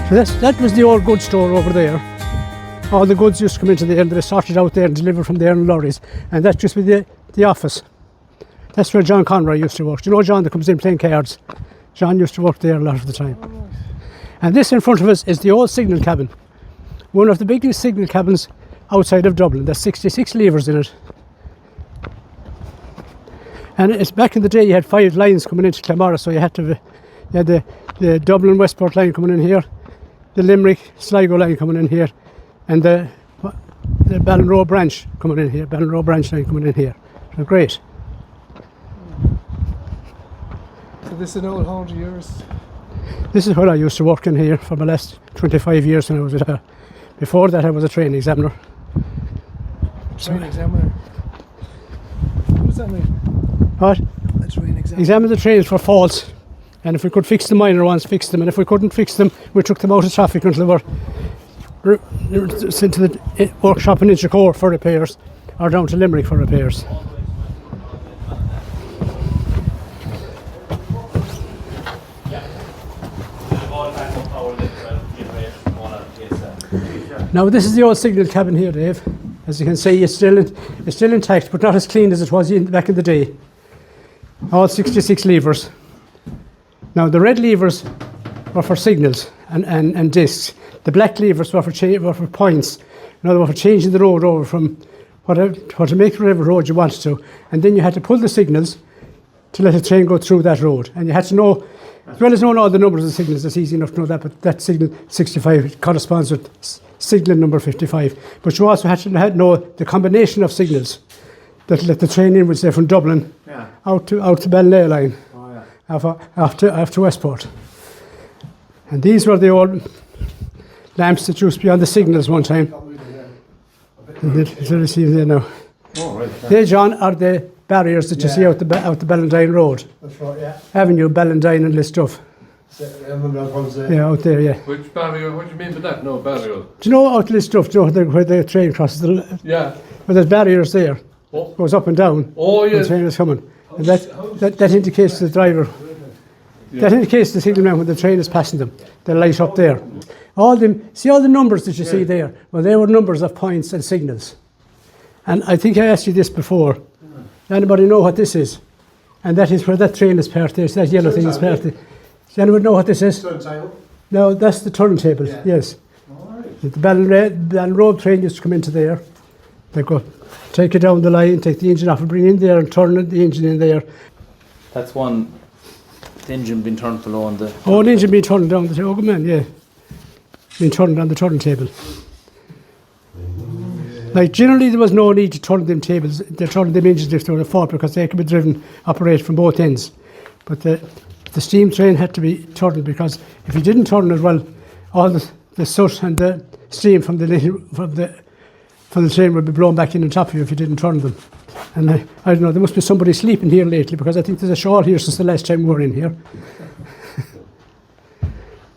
So that was the old goods store over there. All the goods used to come into there and they sorted out there and delivered from there in lorries. And that used to be the office. That's where John Conroy used to work. You know John that comes in playing cards? John used to work there a lot of the time. And this in front of us is the old signal cabin. One of the biggest signal cabins outside of Dublin. There's 66 levers in it. And it's back in the day you had 5 lines coming into Claremorris, so you had the Dublin Westport line coming in here, the Limerick Sligo line coming in here, and the Ballinroe branch coming in here, Ballinroe branch line coming in here. So great. So this is an old home of yours? This is where I used to work in here for my last 25 years when I was at her. Before that I was a train examiner. Train examiner? What does that mean? What? A train examiner? Examine the trains for faults. And if we could fix the minor ones, fix them. And if we couldn't fix them, we took them out of traffic until they were sent to the workshop in Inchicore for repairs, or down to Limerick for repairs. Now this is the old signal cabin here, Dave. As you can see, it's still intact, but not as clean as it was back in the day. All 66 levers. Now the red levers were for signals and discs. The black levers were for points. In other words, for changing the road over from to make whatever road you wanted to. And then you had to pull the signals to let the train go through that road. And you had to know, as well as knowing all the numbers of the signals, it's easy enough to know that, but that signal 65 corresponds with signal number 55. But you also had to know the combination of signals that let the train in, would say from Dublin out to Ballinroe line. After Westport. And these were the old lamps that used to be on the signals one time. There now. They, John, are the barriers that you see out the Ballandine Road. That's right, yeah. Avenue, Ballandine and Listuff. Yeah, out there, yeah. Which barrier? What do you mean by that? No barrier. Do you know out Listuff, do you know where the train crosses? Yeah. Where there's barriers there. Oh. Goes up and down. Oh, yes. The train is coming. And that indicates to the driver. Yeah. That indicates the signalman when the train is passing them. They light up there. All the numbers that you see there? Well, they were numbers of points and signals. And I think I asked you this before. Anybody know what this is? And that is where that train is parked there. So that yellow thing is parked there. Does anyone know what this is? Turntable? No, that's the turntable. Yeah. Yes. Right. The Ballinroe train used to come into there. They go take it down the line, take the engine off and bring it in there and turn the engine in there. That's one, the engine being turned below on the... Oh, an engine being turned down the... Oh, good man, yeah. Being turned on the turntable. Like, generally there was no need to turn them tables. They turned them engines if they were at fault because they could be operated from both ends. But the steam train had to be turned because if you didn't turn it, well, all the soot and the steam from the train would be blown back in on top of you if you didn't turn them. And I don't know, there must be somebody sleeping here lately because I think there's a shawl here since the last time we were in here.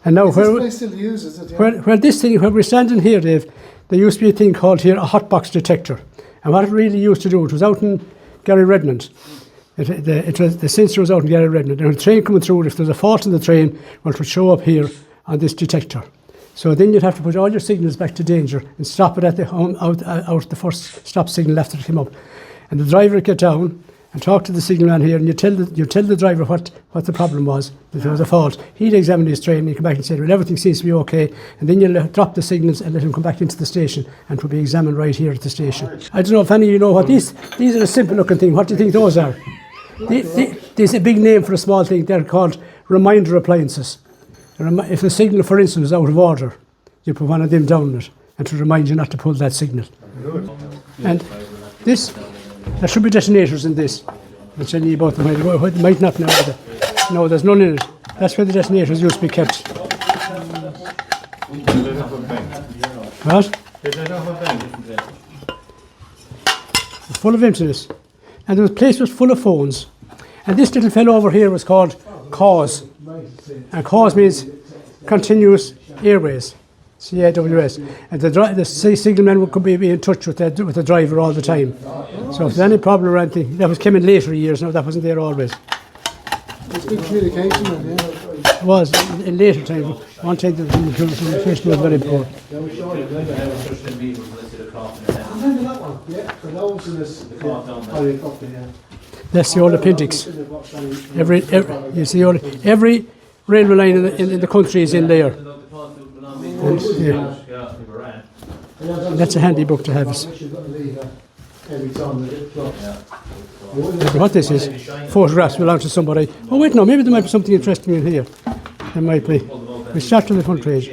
And now this place still used, is it? Yeah? Where we're standing here, Dave, there used to be a thing called here a hot box detector. And what it really used to do, it was out in Gary Redmond. The sensor was out in Gary Redmond. And a train coming through, if there's a fault in the train, well, it would show up here on this detector. So then you'd have to put all your signals back to danger and stop it at out the first stop signal after it came up. And the driver would get down and talk to the signalman here, and you tell the driver what the problem was, that there was a fault. He'd examine his train and he'd come back and say, well, everything seems to be okay. And then you'll drop the signals and let him come back into the station, and it will be examined right here at the station. I don't know if any of you know what these are a simple looking thing. What do you think those are? There's a big name for a small thing. They're called reminder appliances. If the signal, for instance, is out of order, you put one of them down it and to remind you not to pull that signal. And there should be detonators in this. I'll tell you about them. It might not now. No, there's none in it. That's where the detonators used to be kept. What? Full of emptiness. And the place was full of phones. And this little fellow over here was called CAWS. And CAWS means continuous airways. CAWS. And the signalman could be in touch with the driver all the time. So if there's any problem or anything, that came in later years, now that wasn't there always. It's good communication, then, yeah. It was in later times. One time the communication was very poor. That's the old appendix. You see, every railway line in the country is in there. And, yeah. That's a handy book to have. What this is, photographs belong to somebody. Oh wait, no, maybe there might be something interesting in here. There might be. We start on the front page.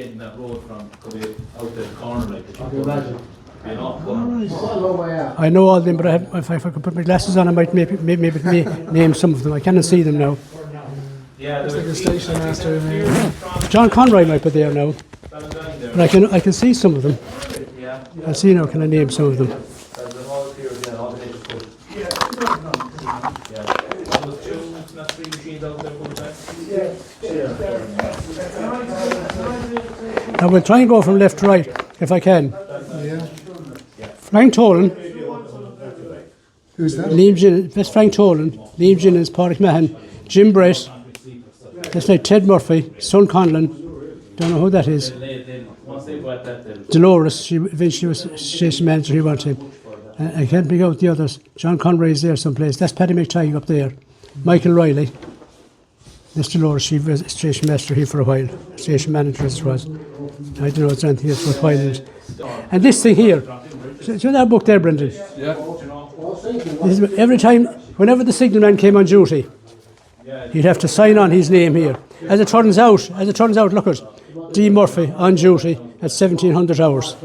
I know all them, but if I could put my glasses on, I might maybe name some of them. I cannot see them now. It's like a station master in there. John Conroy might be there now, but I can see some of them. I'll see now. Can I name some of them? I will try and go from left to right if I can. Yeah. Frank Tolan, Who's that? Liam Gillen, that's Frank Tolan, Liam Gillen's, Pádraig Mahan, Jim Brett, that's like Ted Murphy, Son Conlon, don't know who that is. Dolores, she eventually was station manager, he wanted him. I can't pick out the others. John Conroy is there someplace. That's Paddy McTighe up there. Michael Riley. This Dolores, she was station master here for a while. Station manager as it was. I don't know if there's anything else worthwhile. And this thing here. So that book there, Brendan. Yeah. This is every time, whenever the signalman came on duty, he'd have to sign on his name here. As it turns out, look at D. Murphy on duty at 1700 hours.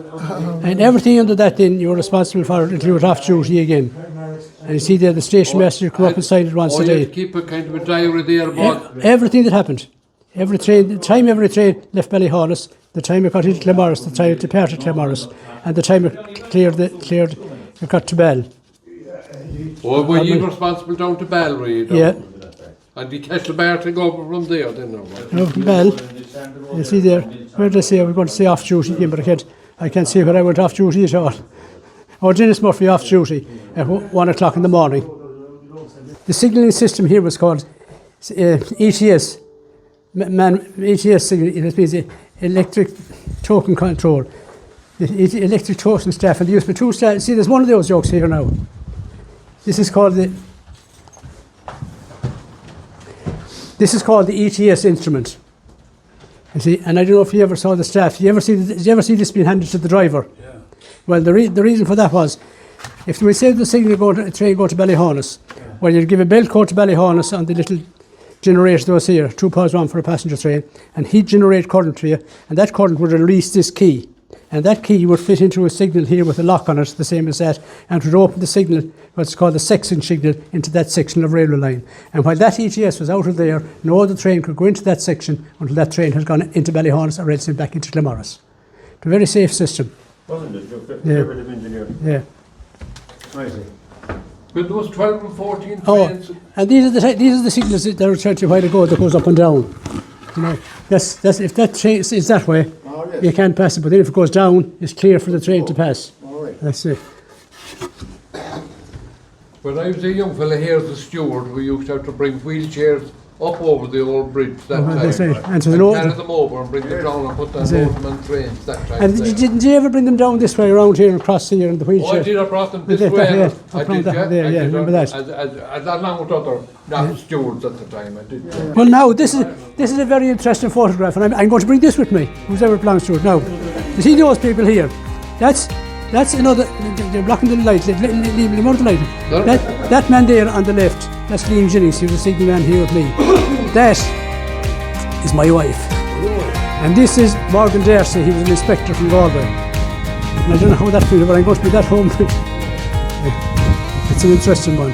And everything under that then you were responsible for until you were off duty again. And you see there the station master come up and sign it once a day. You keep a kind of a diary there about Everything that happened. Every train, the time every train left Ballyhollis, the time it got into Claremorris, the time it departed Claremorris, and the time it cleared it got to Bell. or were you responsible down to Bell, were you? Yeah. And you catch the bar to go over from there then, or what? No, Bell. You see there, where did I say I was going to say off duty again, but I can't see where I went off duty at all. Or Denis Murphy off duty at 1 o'clock in the morning. The signalling system here was called ETS. ETS signalling, it means electric token control. The electric token staff, and they used to be two staff. See, there's one of those jokes here now. This is called the ETS instrument. You see, and I don't know if you ever saw the staff. Did you ever see this being handed to the driver? Yeah. Well, the reason for that was, if we say the signal train go to Ballyhollis, well, you'd give a belt code to Ballyhollis on the little generator that was here, 2 pounds one for a passenger train, and he'd generate current to you, and that current would release this key. And that key would fit into a signal here with a lock on it, the same as that, and would open the signal, what's called the section signal, into that section of railway line. And while that ETS was out of there, no other train could go into that section until that train had gone into Ballyhollis or else back into Claremorris. It's a very safe system. Wasn't it? Yeah. Of engineering. Yeah. Amazing. But those 12 and 14 Oh, trains, and these are the signals that I referred to a while ago that goes up and down. You know, that's if that train is that way, you can't pass it. But then if it goes down, it's clear for the train to pass. All right. That's it. when I was a young fella here as a steward, we used to have to bring wheelchairs up over the old bridge that time. That's right. And to the And north. carry them over and bring them down and put them That's it. on trains that time. And didn't you ever bring them down this way around here and across here in the Oh, I wheelchair? did. I brought them this That, way. yeah, I up round did, that there, I yeah, did, remember that. along with other stewards at the time. I did. Well, now this is a very interesting photograph, and I'm going to bring this with me. Whoever belongs to it now. You see those people here? That's another. They're blocking the light. Leave them out the light. No. That man there on the left. That's Liam Jennings. He was a signal man here with me. That is my wife. And this is Morgan Darcy. He was an inspector from Galway. And I don't know how that feels, but I'm going to be that home. It's an interesting one.